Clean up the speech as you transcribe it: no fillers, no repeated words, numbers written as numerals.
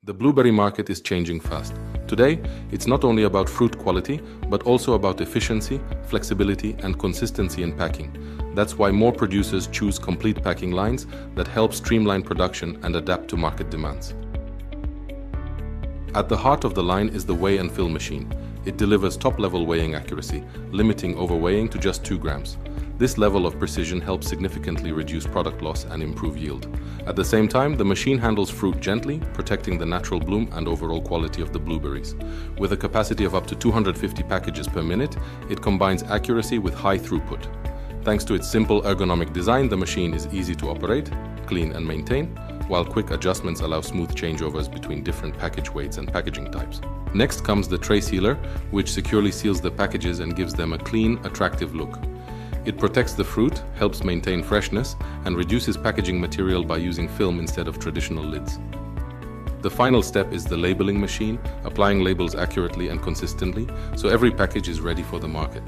The blueberry market is changing fast. Today, it's not only about fruit quality, but also about efficiency, flexibility, and consistency in packing. That's why more producers choose complete packing lines that help streamline production and adapt to market demands. At the heart of the line is the weigh and fill machine. It delivers top-level weighing accuracy, limiting overweighing to just 2 grams. This level of precision helps significantly reduce product loss and improve yield. At the same time, the machine handles fruit gently, protecting the natural bloom and overall quality of the blueberries. With a capacity of up to 250 packages per minute, it combines accuracy with high throughput. Thanks to its simple ergonomic design, the machine is easy to operate, clean and maintain, while quick adjustments allow smooth changeovers between different package weights and packaging types. Next comes the tray sealer, which securely seals the packages and gives them a clean, attractive look. It protects the fruit, helps maintain freshness, and reduces packaging material by using film instead of traditional lids. The final step is the labeling machine, applying labels accurately and consistently, so every package is ready for the market.